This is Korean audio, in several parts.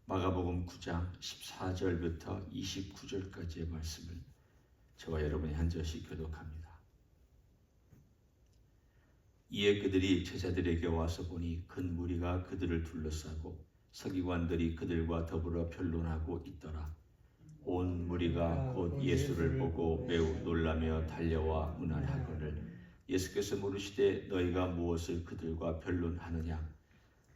마가복음 9장 14절부터 29절까지의 말씀을 저와 여러분이 한 절씩 교독합니다. 이에 그들이 제자들에게 와서 보니 큰 무리가 그들을 둘러싸고 서기관들이 그들과 더불어 변론하고 있더라. 온 무리가 곧 예수를 보고 매우 놀라며 달려와 문안하거늘 예수께서 물으시되 너희가 무엇을 그들과 변론하느냐?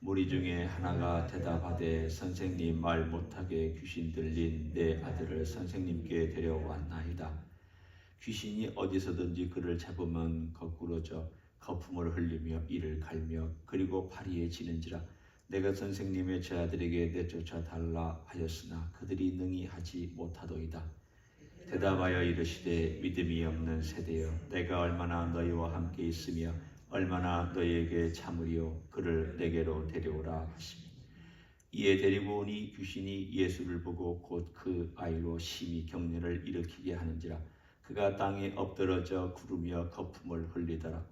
무리 중에 하나가 대답하되 선생님, 말 못하게 귀신 들린 내 아들을 선생님께 데려왔나이다. 귀신이 어디서든지 그를 잡으면 거꾸러져 거품을 흘리며 이를 갈며 그리고 파리에 지는지라. 내가 선생님의 제 아들에게 내쫓아 달라 하였으나 그들이 능히 하지 못하도이다. 대답하여 이르시되 믿음이 없는 세대여, 내가 얼마나 너희와 함께 있으며 얼마나 너희에게 참으리요. 그를 내게로 데려오라 하시니 이에 데리고 오니 귀신이 예수를 보고 곧 그 아이로 심히 경련을 일으키게 하는지라. 그가 땅에 엎드러져 구르며 거품을 흘리더라.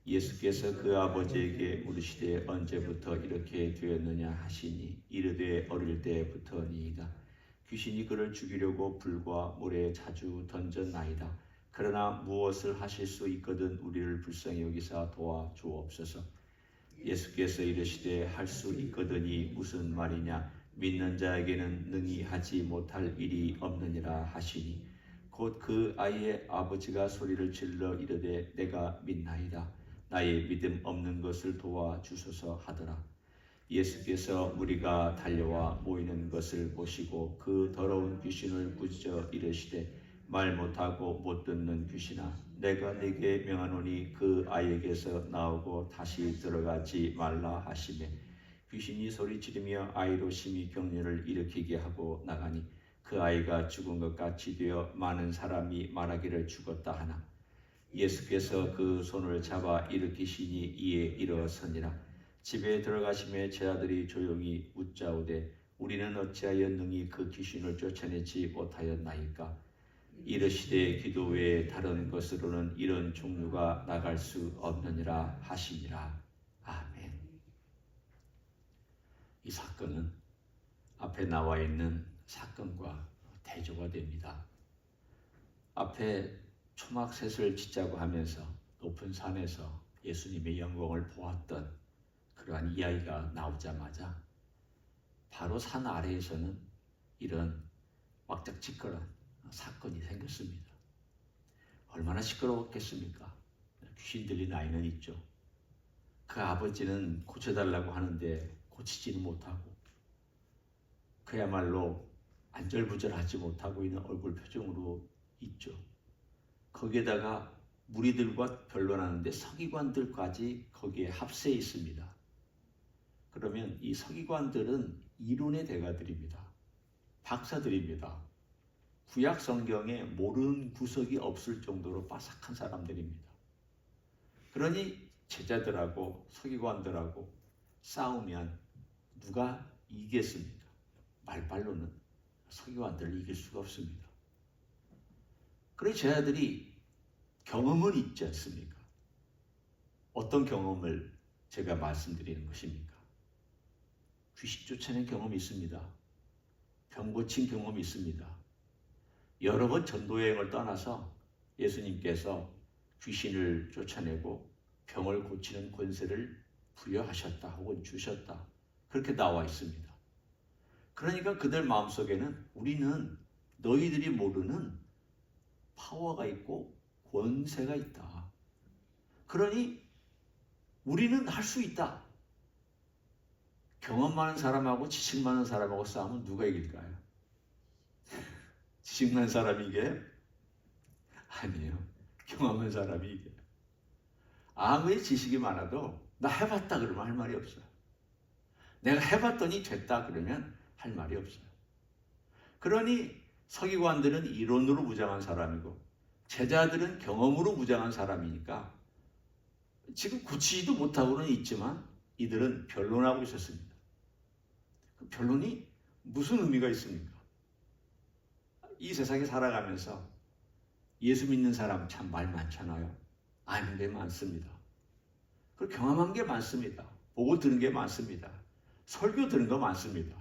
예수께서 그 아버지에게 물으시되 언제부터 이렇게 되었느냐 하시니 이르되 어릴 때부터니이다. 귀신이 그를 죽이려고 불과 모래에 자주 던졌나이다. 그러나 무엇을 하실 수 있거든 우리를 불쌍히 여기사 도와주옵소서. 예수께서 이르시되 할 수 있거든이 무슨 말이냐? 믿는 자에게는 능히 하지 못할 일이 없느니라 하시니 곧 그 아이의 아버지가 소리를 질러 이르되 내가 믿나이다. 나의 믿음 없는 것을 도와주소서 하더라. 예수께서 무리가 달려와 모이는 것을 보시고 그 더러운 귀신을 꾸짖어 이르시되 말 못하고 못 듣는 귀신아, 내가 네게 명하노니 그 아이에게서 나오고 다시 들어가지 말라 하시매 귀신이 소리지르며 아이로 심히 경련을 일으키게 하고 나가니 그 아이가 죽은 것 같이 되어 많은 사람이 말하기를 죽었다 하나 예수께서 그 손을 잡아 일으키시니 이에 일어서니라. 집에 들어가심에 제 아들이 조용히 웃자오되 우리는 어찌하여 능히 그 귀신을 쫓아내지 못하였나이까? 이르시되 기도 외에 다른 것으로는 이런 종류가 나갈 수 없느니라 하시니라. 아멘. 이 사건은 앞에 나와 있는 사건과 대조가 됩니다. 앞에 초막셋을 짓자고 하면서 높은 산에서 예수님의 영광을 보았던 그러한 이야기가 나오자마자 바로 산 아래에서는 이런 왁작지껄한 사건이 생겼습니다. 얼마나 시끄러웠겠습니까? 귀신 들린 아이는 있죠. 그 아버지는 고쳐달라고 하는데 고치지는 못하고 그야말로 안절부절하지 못하고 있는 얼굴 표정으로 있죠. 거기에다가 무리들과 변론하는데 서기관들까지 거기에 합세해 있습니다. 그러면 이 서기관들은 이론의 대가들입니다. 박사들입니다. 구약 성경에 모르는 구석이 없을 정도로 빠삭한 사람들입니다. 그러니 제자들하고 서기관들하고 싸우면 누가 이기겠습니까? 말발로는 서기관들을 이길 수가 없습니다. 그래서 제자들이 경험은 있지 않습니까? 어떤 경험을 제가 말씀드리는 것입니까? 귀신 쫓아낸 경험이 있습니다. 병 고친 경험이 있습니다. 여러 번 전도여행을 떠나서 예수님께서 귀신을 쫓아내고 병을 고치는 권세를 부여하셨다 혹은 주셨다 그렇게 나와 있습니다. 그러니까 그들 마음속에는 우리는 너희들이 모르는 파워가 있고 권세가 있다. 그러니 우리는 할 수 있다. 경험 많은 사람하고 지식 많은 사람하고 싸우면 누가 이길까요? 지식 많은 사람이 이겨요? 아니에요. 경험한 사람이 이겨요. 아무리 지식이 많아도 나 해봤다 그러면 할 말이 없어요. 내가 해봤더니 됐다 그러면 할 말이 없어요. 그러니 서기관들은 이론으로 무장한 사람이고 제자들은 경험으로 무장한 사람이니까 지금 고치지도 못하고는 있지만 이들은 변론하고 있었습니다. 그 변론이 무슨 의미가 있습니까? 이 세상에 살아가면서 예수 믿는 사람 참 말 많잖아요. 아는 게 많습니다. 그리고 경험한 게 많습니다. 보고 들은 게 많습니다. 설교 들은 거 많습니다.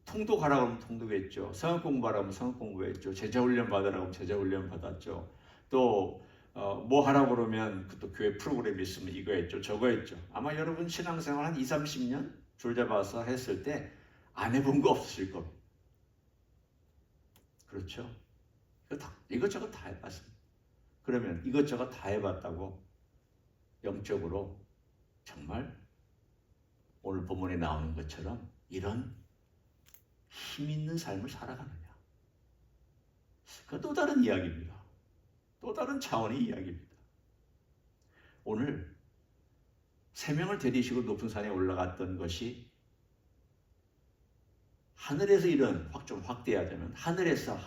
통독하라고 하면 통독했죠. 성역 공부하라고 하면 성역 공부했죠. 제자훈련 받으라고 하면 제자훈련 받았죠. 또 뭐 하라고 그러면 또 교회 프로그램이 있으면 이거 했죠. 저거 했죠. 아마 여러분 신앙생활 한 20, 30년 줄 잡아서 했을 때 안 해본 거 없으실 겁니다. 그렇죠? 이것저것 다 해봤습니다. 그러면 이것저것 다 해봤다고 영적으로 정말 오늘 본문에 나오는 것처럼 이런 힘 있는 삶을 살아가느냐? 그건 또 다른 이야기입니다. 또 다른 차원의 이야기입니다. 오늘 3명을 데리시고 높은 산에 올라갔던 것이 하늘에서 이런 좀 확대하자면 하늘에서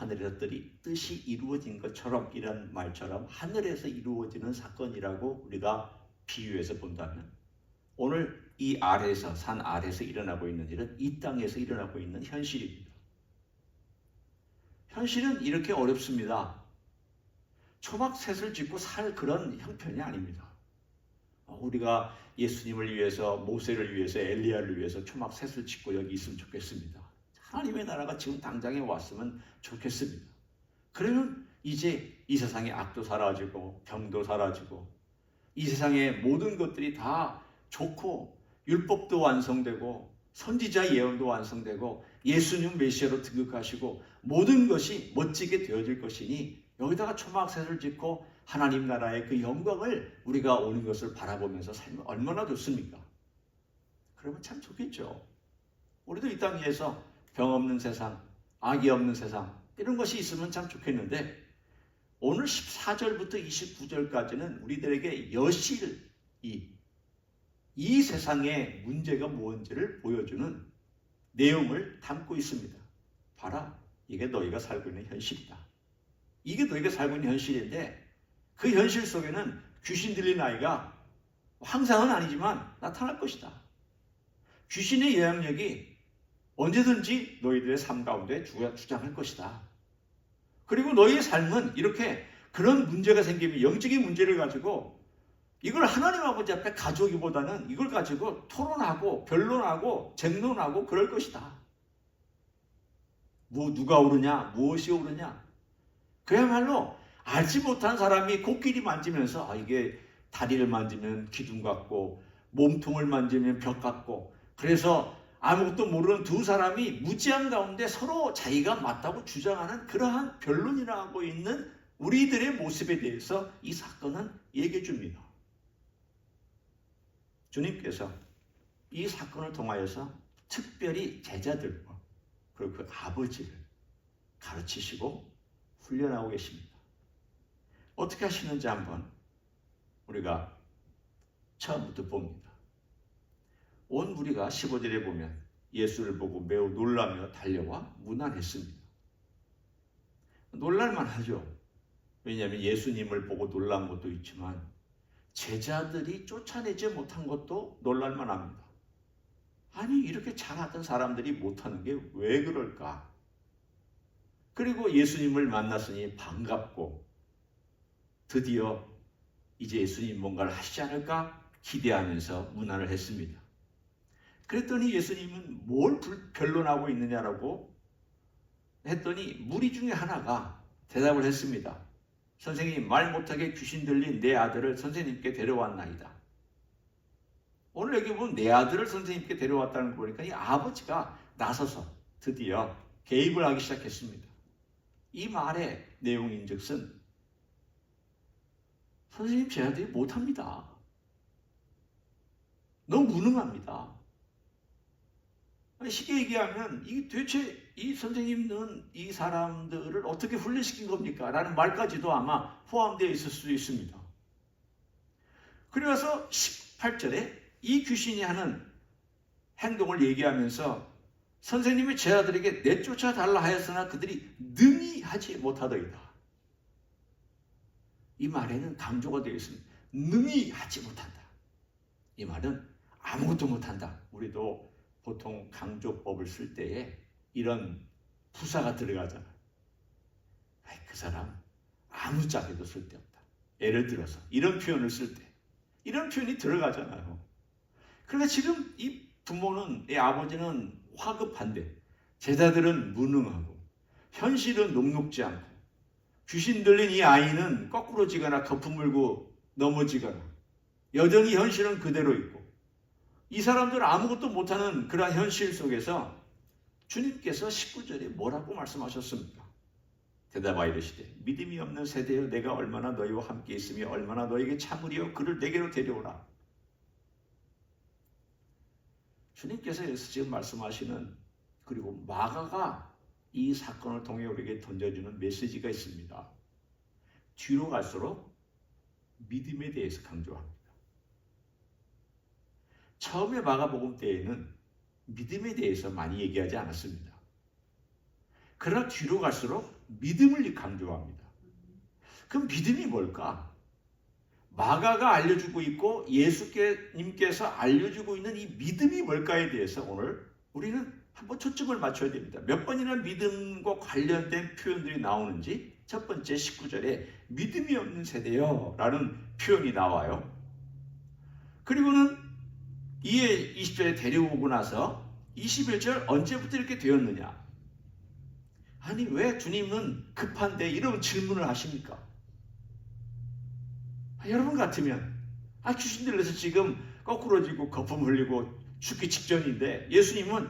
뜻이 이루어진 것처럼 이런 말처럼 하늘에서 이루어지는 사건이라고 우리가 비유해서 본다면 오늘 이 아래에서 산 아래에서 일어나고 있는 일은 이 땅에서 일어나고 있는 현실입니다. 현실은 이렇게 어렵습니다. 초막셋을 짓고 살 그런 형편이 아닙니다. 우리가 예수님을 위해서 모세를 위해서 엘리야를 위해서 초막셋을 짓고 여기 있으면 좋겠습니다. 하나님의 나라가 지금 당장에 왔으면 좋겠습니다. 그러면 이제 이 세상의 악도 사라지고 병도 사라지고 이 세상의 모든 것들이 다 좋고 율법도 완성되고 선지자 예언도 완성되고 예수님 메시아로 등극하시고 모든 것이 멋지게 되어질 것이니 여기다가 초막셋을 짓고 하나님 나라의 그 영광을 우리가 오는 것을 바라보면서 살면 얼마나 좋습니까? 그러면 참 좋겠죠. 우리도 이 땅 위에서 병 없는 세상, 악이 없는 세상 이런 것이 있으면 참 좋겠는데 오늘 14절부터 29절까지는 우리들에게 여실히 이 세상의 문제가 무엇인지를 보여주는 내용을 담고 있습니다. 봐라, 이게 너희가 살고 있는 현실이다. 이게 너희가 살고 있는 현실인데 그 현실 속에는 귀신 들린 아이가 항상은 아니지만 나타날 것이다. 귀신의 영향력이 언제든지 너희들의 삶 가운데 주장할 것이다. 그리고 너희의 삶은 이렇게 그런 문제가 생기면 영적인 문제를 가지고 이걸 하나님 아버지 앞에 가져오기보다는 이걸 가지고 토론하고 변론하고 쟁론하고 그럴 것이다. 누가 옳으냐, 무엇이 옳으냐. 그야말로 알지 못한 사람이 코끼리 만지면서 이게 다리를 만지면 기둥 같고 몸통을 만지면 벽 같고 그래서 아무것도 모르는 두 사람이 무지한 가운데 서로 자기가 맞다고 주장하는 그러한 변론이나 하고 있는 우리들의 모습에 대해서 이 사건은 얘기해 줍니다. 주님께서 이 사건을 통하여서 특별히 제자들과 그리고 그 아버지를 가르치시고 훈련하고 계십니다. 어떻게 하시는지 한번 우리가 처음부터 봅니다. 온 무리가 15절에 보면 예수를 보고 매우 놀라며 달려와 문안했습니다. 놀랄만 하죠. 왜냐하면 예수님을 보고 놀란 것도 있지만 제자들이 쫓아내지 못한 것도 놀랄만 합니다. 아니 이렇게 잘하던 사람들이 못하는 게 왜 그럴까? 그리고 예수님을 만났으니 반갑고 드디어 이제 예수님 뭔가를 하시지 않을까 기대하면서 문안을 했습니다. 그랬더니 예수님은 뭘 변론하고 있느냐라고 했더니 무리 중에 하나가 대답을 했습니다. 선생님, 말 못하게 귀신 들린 내 아들을 선생님께 데려왔나이다. 오늘 여기 보면 내 아들을 선생님께 데려왔다는 거 보니까 이 아버지가 나서서 드디어 개입을 하기 시작했습니다. 이 말의 내용인즉슨 선생님 제 아들이 못합니다. 너무 무능합니다. 쉽게 얘기하면 도대체 이 선생님은 이 사람들을 어떻게 훈련시킨 겁니까? 라는 말까지도 아마 포함되어 있을 수도 있습니다. 그래서 18절에 이 귀신이 하는 행동을 얘기하면서 선생님이 제 아들에게 내쫓아 달라 하였으나 그들이 능히 하지 못하더이다. 이 말에는 강조가 되어 있습니다. 능히 하지 못한다. 이 말은 아무것도 못한다. 우리도 보통 강조법을 쓸 때에 이런 부사가 들어가잖아. 그 사람 아무짝에도 쓸데없다. 예를 들어서 이런 표현을 쓸 때 이런 표현이 들어가잖아요. 그러니까 지금 이 부모는, 이 아버지는 화급한데 제자들은 무능하고 현실은 녹록지 않고 귀신 들린 이 아이는 거꾸로 지거나 거품 물고 넘어지거나 여전히 현실은 그대로 있고 이 사람들은 아무것도 못하는 그러한 현실 속에서 주님께서 19절에 뭐라고 말씀하셨습니까? 대답하여 이르시되 믿음이 없는 세대여 내가 얼마나 너희와 함께 있으며 얼마나 너희에게 참으리요 그를 내게로 데려오라. 주님께서 여기서 지금 말씀하시는 그리고 마가가 이 사건을 통해 우리에게 던져주는 메시지가 있습니다. 뒤로 갈수록 믿음에 대해서 강조합니다. 처음에 마가복음 때에는 믿음에 대해서 많이 얘기하지 않았습니다. 그러나 뒤로 갈수록 믿음을 강조합니다. 그럼 믿음이 뭘까? 마가가 알려주고 있고 예수님께서 알려주고 있는 이 믿음이 뭘까에 대해서 오늘 우리는 한번 초점을 맞춰야 됩니다. 몇 번이나 믿음과 관련된 표현들이 나오는지 첫 번째 19절에 믿음이 없는 세대요 라는 표현이 나와요. 그리고는 이에 20절에 데려오고 나서 21절 언제부터 이렇게 되었느냐? 아니 왜 주님은 급한데 이런 질문을 하십니까? 여러분 같으면 귀신 들려서 지금 거꾸로지고 거품 흘리고 죽기 직전인데 예수님은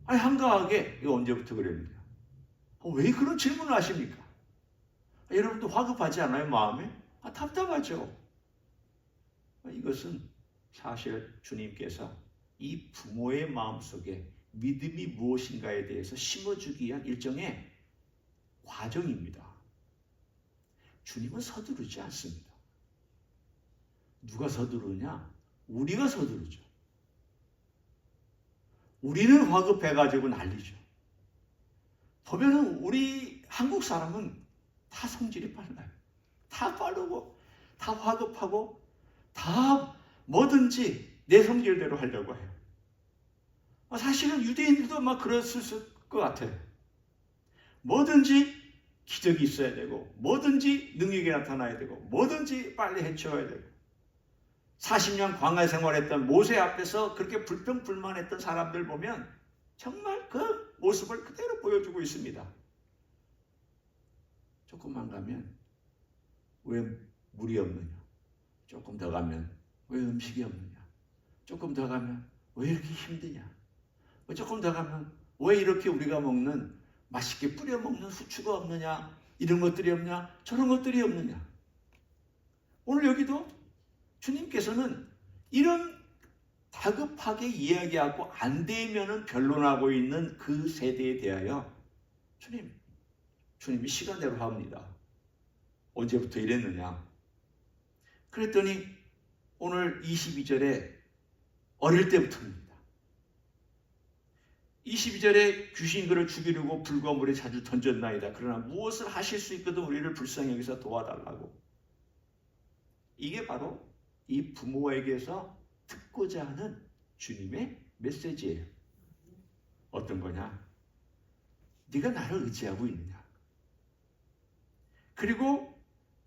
한가하게 이거 언제부터 그랬느냐? 왜 그런 질문을 하십니까? 여러분도 화급하지 않아요? 마음에? 답답하죠. 이것은 사실 주님께서 이 부모의 마음속에 믿음이 무엇인가에 대해서 심어주기 위한 일종의 과정입니다. 주님은 서두르지 않습니다. 누가 서두르냐? 우리가 서두르죠. 우리는 화급해가지고 난리죠. 보면은 우리 한국 사람은 다 성질이 빨라요. 다 빠르고 다 화급하고 다 뭐든지 내 성질대로 하려고 해요. 사실은 유대인들도 막 그랬을 것 같아요. 뭐든지 기적이 있어야 되고 뭐든지 능력이 나타나야 되고 뭐든지 빨리 해쳐야 되고 40년 광야 생활했던 모세 앞에서 그렇게 불평불만했던 사람들 보면 정말 그 모습을 그대로 보여주고 있습니다. 조금만 가면 왜 물이 없느냐? 조금 더 가면 왜 음식이 없느냐? 조금 더 가면 왜 이렇게 힘드냐? 조금 더 가면 왜 이렇게 우리가 먹는 맛있게 뿌려 먹는 후추가 없느냐? 이런 것들이 없냐? 저런 것들이 없느냐? 오늘 여기도 주님께서는 이런 다급하게 이야기하고 안 되면은 변론하고 있는 그 세대에 대하여 주님이 시간대로 합니다. 언제부터 이랬느냐? 그랬더니 오늘 22절에 어릴 때부터입니다. 22절에 귀신 그를 죽이려고 불과 물에 자주 던졌나이다. 그러나 무엇을 하실 수 있거든 우리를 불쌍히 여기서 도와달라고. 이게 바로 이 부모에게서 듣고자 하는 주님의 메시지예요. 어떤 거냐? 네가 나를 의지하고 있느냐? 그리고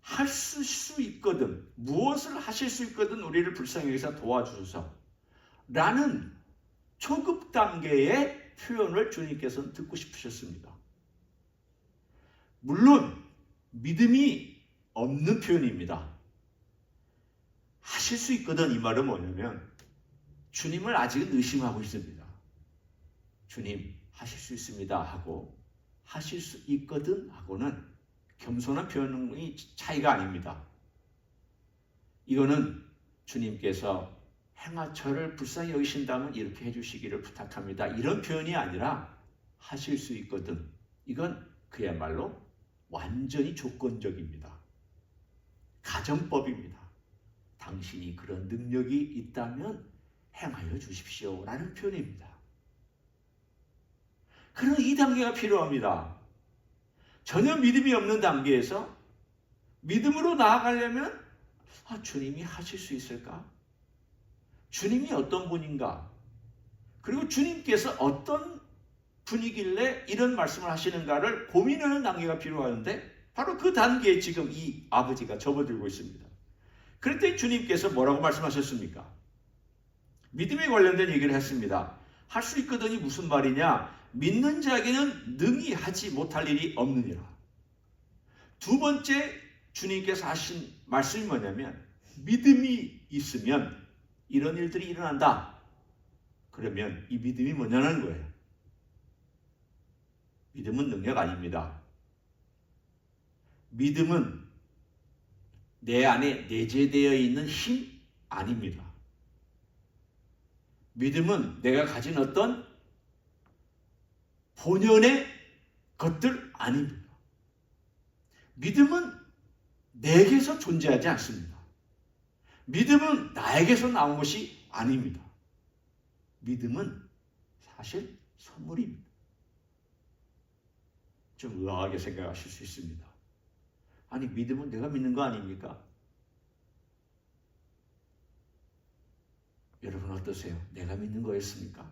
할 수 있거든 무엇을 하실 수 있거든 우리를 불쌍히 여기서 도와주소서 라는 초급 단계의 표현을 주님께서는 듣고 싶으셨습니다. 물론 믿음이 없는 표현입니다. 하실 수 있거든 이 말은 뭐냐면 주님을 아직은 의심하고 있습니다. 주님 하실 수 있습니다 하고 하실 수 있거든 하고는 겸손한 표현의 차이가 아닙니다. 이거는 주님께서 행하처를 불쌍히 여기신다면 이렇게 해주시기를 부탁합니다. 이런 표현이 아니라 하실 수 있거든. 이건 그야말로 완전히 조건적입니다. 가정법입니다. 당신이 그런 능력이 있다면 행하여 주십시오 라는 표현입니다. 그런 이 단계가 필요합니다. 전혀 믿음이 없는 단계에서 믿음으로 나아가려면 주님이 하실 수 있을까? 주님이 어떤 분인가? 그리고 주님께서 어떤 분이길래 이런 말씀을 하시는가를 고민하는 단계가 필요하는데 바로 그 단계에 지금 이 아버지가 접어들고 있습니다. 그럴 때 주님께서 뭐라고 말씀하셨습니까? 믿음에 관련된 얘기를 했습니다. 할 수 있거든이 무슨 말이냐? 믿는 자에게는 능히 하지 못할 일이 없느니라. 두 번째 주님께서 하신 말씀이 뭐냐면 믿음이 있으면 이런 일들이 일어난다. 그러면 이 믿음이 뭐냐는 거예요. 믿음은 능력 아닙니다. 믿음은 내 안에 내재되어 있는 힘 아닙니다. 믿음은 내가 가진 어떤 본연의 것들 아닙니다. 믿음은 내게서 존재하지 않습니다. 믿음은 나에게서 나온 것이 아닙니다. 믿음은 사실 선물입니다. 좀 의아하게 생각하실 수 있습니다. 아니, 믿음은 내가 믿는 거 아닙니까? 여러분 어떠세요? 내가 믿는 거였습니까?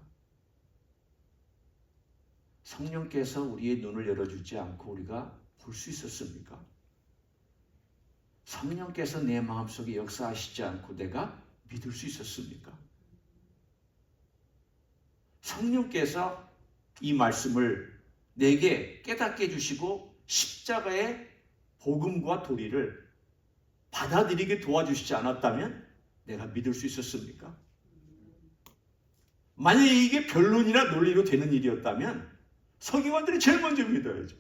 성령께서 우리의 눈을 열어주지 않고 우리가 볼 수 있었습니까? 성령께서 내 마음속에 역사하시지 않고 내가 믿을 수 있었습니까? 성령께서 이 말씀을 내게 깨닫게 해주시고 십자가의 복음과 도리를 받아들이게 도와주시지 않았다면 내가 믿을 수 있었습니까? 만약에 이게 변론이나 논리로 되는 일이었다면 서기관들이 제일 먼저 믿어야죠.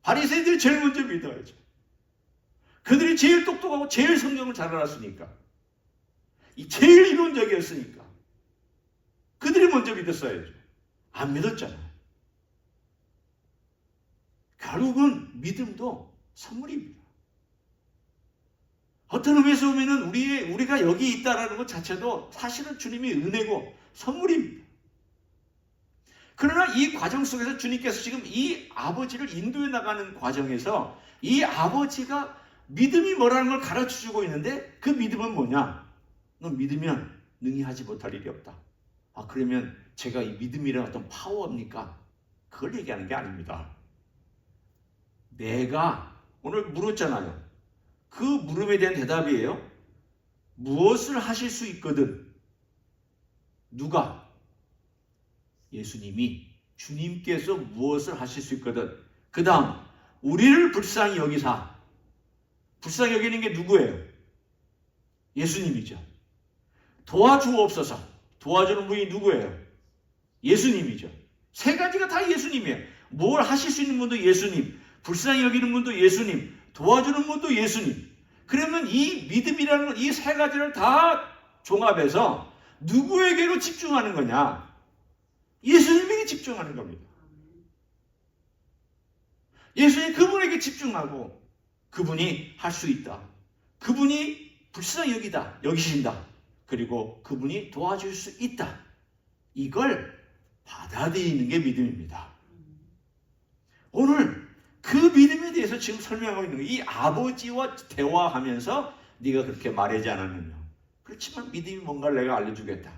바리새인들이 제일 먼저 믿어야죠. 그들이 제일 똑똑하고 제일 성경을 잘 알았으니까, 제일 이론적이었으니까 그들이 먼저 믿었어야죠. 안 믿었잖아요. 결국은 믿음도 선물입니다. 어떤 의미에서 보면 우리가 여기 있다는 것 자체도 사실은 주님의 은혜고 선물입니다. 그러나 이 과정 속에서 주님께서 지금 이 아버지를 인도해 나가는 과정에서 이 아버지가 믿음이 뭐라는 걸 가르쳐주고 있는데 그 믿음은 뭐냐? 너 믿으면 능히 하지 못할 일이 없다. 그러면 제가 이 믿음이라는 어떤 파워입니까? 그걸 얘기하는 게 아닙니다. 내가 오늘 물었잖아요. 그 물음에 대한 대답이에요. 무엇을 하실 수 있거든? 누가? 예수님이, 주님께서 무엇을 하실 수 있거든? 그 다음 우리를 불쌍히 여기사. 불쌍히 여기는 게 누구예요? 예수님이죠. 도와주옵소서. 도와주는 분이 누구예요? 예수님이죠. 세 가지가 다 예수님이에요. 뭘 하실 수 있는 분도 예수님, 불쌍히 여기는 분도 예수님, 도와주는 분도 예수님. 그러면 이 믿음이라는 이 세 가지를 다 종합해서 누구에게로 집중하는 거냐? 예수님에게 집중하는 겁니다. 예수님 그분에게 집중하고 그분이 할 수 있다. 그분이 불쌍히 여기신다. 그리고 그분이 도와줄 수 있다. 이걸 받아들이는 게 믿음입니다. 오늘 그 믿음에 대해서 지금 설명하고 있는 거예요. 이 아버지와 대화하면서 네가 그렇게 말하지 않았느냐. 그렇지만 믿음이 뭔가를 내가 알려주겠다.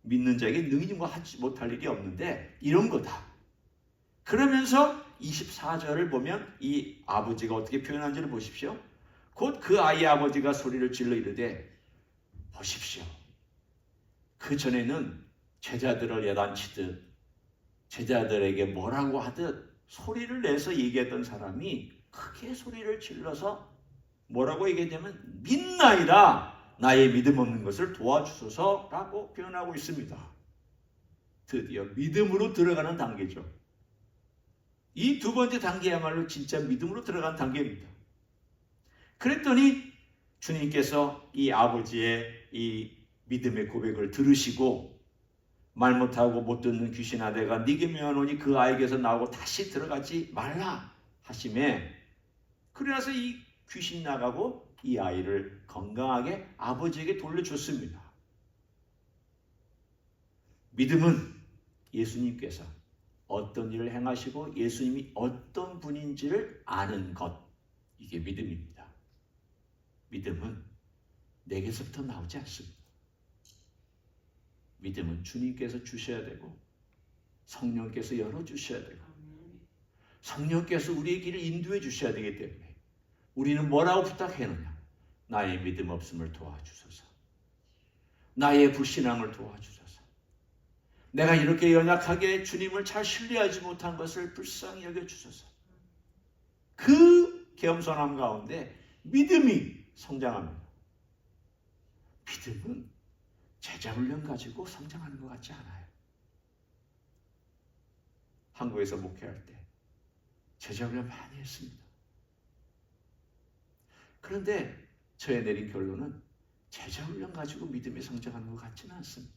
믿는 자에게 능히 하지 못할 일이 없는데 이런 거다. 그러면서 24절을 보면 이 아버지가 어떻게 표현한지를 보십시오. 곧 그 아이의 아버지가 소리를 질러 이르되 보십시오. 그 전에는 제자들을 야단치듯 제자들에게 뭐라고 하듯 소리를 내서 얘기했던 사람이 크게 소리를 질러서 뭐라고 얘기했냐면 믿나이다. 나의 믿음 없는 것을 도와주소서라고 표현하고 있습니다. 드디어 믿음으로 들어가는 단계죠. 이 두 번째 단계야말로 진짜 믿음으로 들어간 단계입니다. 그랬더니 주님께서 이 아버지의 이 믿음의 고백을 들으시고 말 못하고 못 듣는 귀신아 내가 네게 명하노니 그 아이에게서 나오고 다시 들어가지 말라 하심에 그래서 이 귀신 나가고 이 아이를 건강하게 아버지에게 돌려줬습니다. 믿음은 예수님께서 어떤 일을 행하시고 예수님이 어떤 분인지를 아는 것, 이게 믿음입니다. 믿음은 내게서부터 나오지 않습니다. 믿음은 주님께서 주셔야 되고 성령께서 열어주셔야 되고 성령께서 우리의 길을 인도해 주셔야 되기 때문에 우리는 뭐라고 부탁했느냐? 나의 믿음 없음을 도와주소서. 나의 불신앙을 도와주소서. 내가 이렇게 연약하게 주님을 잘 신뢰하지 못한 것을 불쌍히 여겨주소서. 그 겸손함 가운데 믿음이 성장합니다. 믿음은 제자훈련 가지고 성장하는 것 같지 않아요. 한국에서 목회할 때 제자훈련 많이 했습니다. 그런데 저의 내린 결론은 제자훈련 가지고 믿음이 성장하는 것 같지는 않습니다.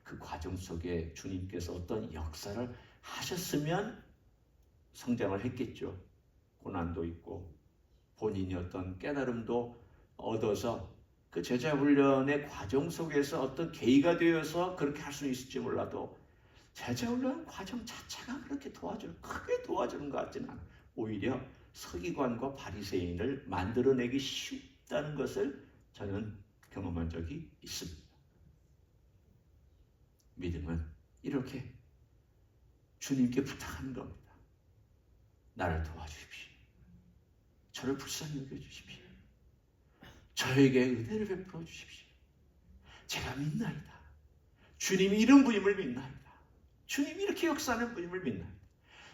그 과정 속에 주님께서 어떤 역사를 하셨으면 성장을 했겠죠. 고난도 있고 본인이 어떤 깨달음도 얻어서 그 제자훈련의 과정 속에서 어떤 계기가 되어서 그렇게 할 수 있을지 몰라도 제자훈련 과정 자체가 그렇게 크게 도와주는 것 같지는 않아요. 오히려 서기관과 바리새인을 만들어내기 쉽다는 것을 저는 경험한 적이 있습니다. 믿음은 이렇게 주님께 부탁하는 겁니다. 나를 도와주십시오. 저를 불쌍히 여겨주십시오. 저에게 은혜를 베풀어 주십시오. 제가 믿나이다. 주님이 이런 분임을 믿나이다. 주님이 이렇게 역사하는 분임을 믿나이다.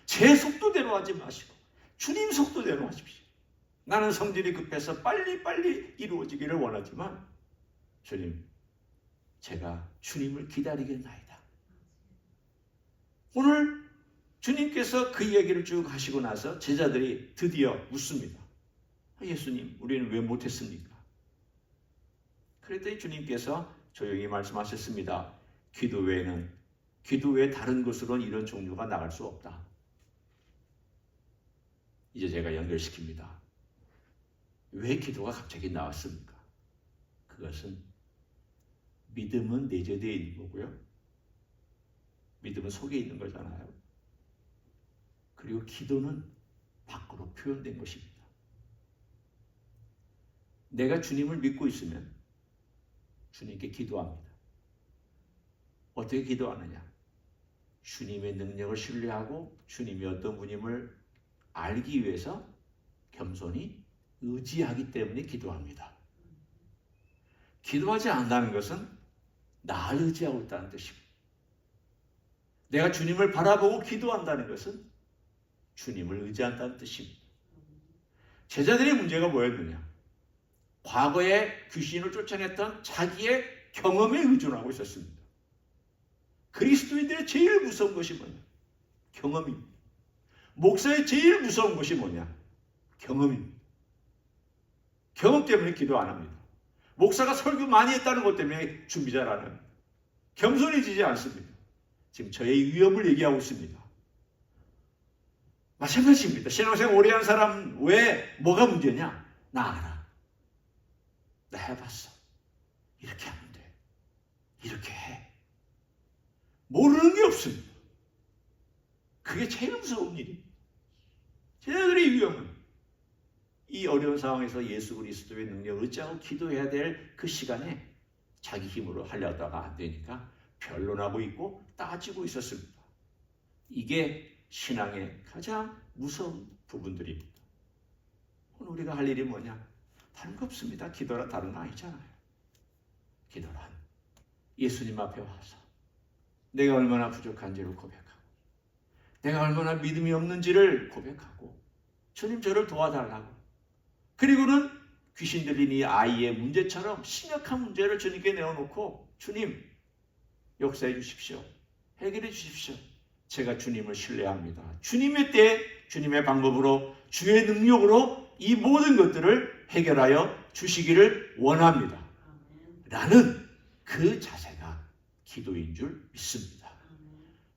제 속도대로 하지 마시고 주님 속도대로 하십시오. 나는 성질이 급해서 빨리빨리 이루어지기를 원하지만 주님, 제가 주님을 기다리겠나이다. 오늘 주님께서 그 얘기를 쭉 하시고 나서 제자들이 드디어 묻습니다. 예수님, 우리는 왜 못했습니까? 그랬더니 주님께서 조용히 말씀하셨습니다. 기도 외에 다른 것으로는 이런 종류가 나갈 수 없다. 이제 제가 연결시킵니다. 왜 기도가 갑자기 나왔습니까? 그것은 믿음은 내재되어 있는 거고요. 믿음은 속에 있는 거잖아요. 그리고 기도는 밖으로 표현된 것입니다. 내가 주님을 믿고 있으면 주님께 기도합니다. 어떻게 기도하느냐? 주님의 능력을 신뢰하고 주님이 어떤 분임을 알기 위해서 겸손히 의지하기 때문에 기도합니다. 기도하지 않는다는 것은 나를 의지하고 있다는 뜻입니다. 내가 주님을 바라보고 기도한다는 것은 주님을 의지한다는 뜻입니다. 제자들의 문제가 뭐였느냐? 과거에 귀신을 쫓아냈던 자기의 경험에 의존하고 있었습니다. 그리스도인들의 제일 무서운 것이 뭐냐? 경험입니다. 목사의 제일 무서운 것이 뭐냐? 경험입니다. 경험 때문에 기도 안 합니다. 목사가 설교 많이 했다는 것 때문에 준비 잘 안 합니다. 겸손해지지 않습니다. 지금 저의 위험을 얘기하고 있습니다. 마찬가지입니다. 신앙생활 오래 한 사람 왜 뭐가 문제냐? 나 알아. 나 해봤어. 이렇게 하면 돼. 이렇게 해. 모르는 게 없습니다. 그게 제일 무서운 일입니다. 제자들의 위험은 이 어려운 상황에서 예수 그리스도의 능력을 의지하고 기도해야 될 그 시간에 자기 힘으로 하려다가 안 되니까 변론하고 있고 따지고 있었습니다. 이게 신앙의 가장 무서운 부분들입니다. 오늘 우리가 할 일이 뭐냐? 다른 거 없습니다. 기도라 다른 거 아니잖아요. 기도란 예수님 앞에 와서 내가 얼마나 부족한지를 고백하고 내가 얼마나 믿음이 없는지를 고백하고 주님 저를 도와달라고, 그리고는 귀신 들린 이 아이의 문제처럼 심각한 문제를 주님께 내어놓고 주님 역사해 주십시오. 해결해 주십시오. 제가 주님을 신뢰합니다. 주님의 때에 주님의 방법으로 주의 능력으로 이 모든 것들을 해결하여 주시기를 원합니다. 라는 그 자세가 기도인 줄 믿습니다.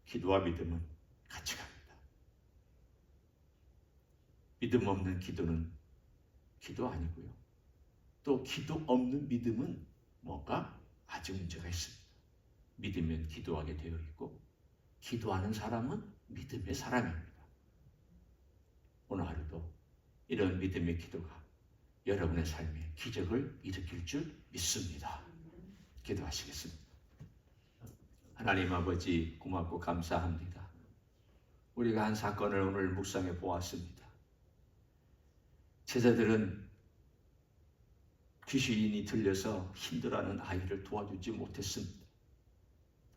기도와 믿음은 같이 갑니다. 믿음 없는 기도는 기도 아니고요. 또 기도 없는 믿음은 뭔가 아주 문제가 있습니다. 믿으면 기도하게 되어 있고 기도하는 사람은 믿음의 사람입니다. 오늘 하루도 이런 믿음의 기도가 여러분의 삶에 기적을 일으킬 줄 믿습니다. 기도하시겠습니다. 하나님 아버지 고맙고 감사합니다. 우리가 한 사건을 오늘 묵상해 보았습니다. 제자들은 귀신이 들려서 힘들어하는 아이를 도와주지 못했습니다.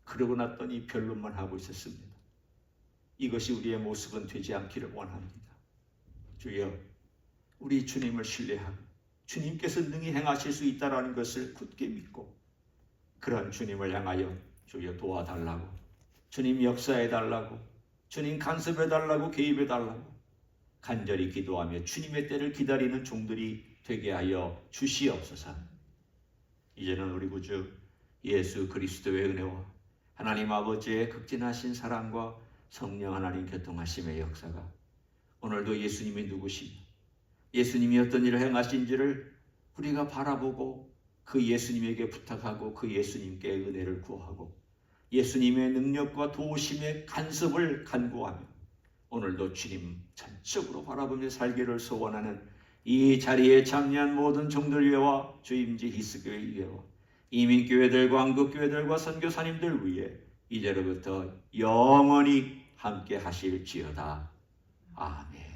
그러고 났더니 변론만 하고 있었습니다. 이것이 우리의 모습은 되지 않기를 원합니다. 주여, 우리 주님을 신뢰하고 주님께서 능히 행하실 수 있다는 것을 굳게 믿고 그런 주님을 향하여 주여 도와달라고, 주님 역사해달라고, 주님 간섭해달라고, 개입해달라고 간절히 기도하며 주님의 때를 기다리는 종들이 되게 하여 주시옵소서. 이제는 우리 구주 예수 그리스도의 은혜와 하나님 아버지의 극진하신 사랑과 성령 하나님 교통하심의 역사가 오늘도 예수님이 누구시며 예수님이 어떤 일을 행하신지를 우리가 바라보고 그 예수님에게 부탁하고 그 예수님께 은혜를 구하고 예수님의 능력과 도우심의 간섭을 간구하며 오늘도 주님 전적으로 바라보며 살기를 소원하는 이 자리에 참여한 모든 종들 위에와 주임지 히스교회 위에와 이민교회들과 한국교회들과 선교사님들 위에 이제로부터 영원히 함께 하실지어다. 아멘.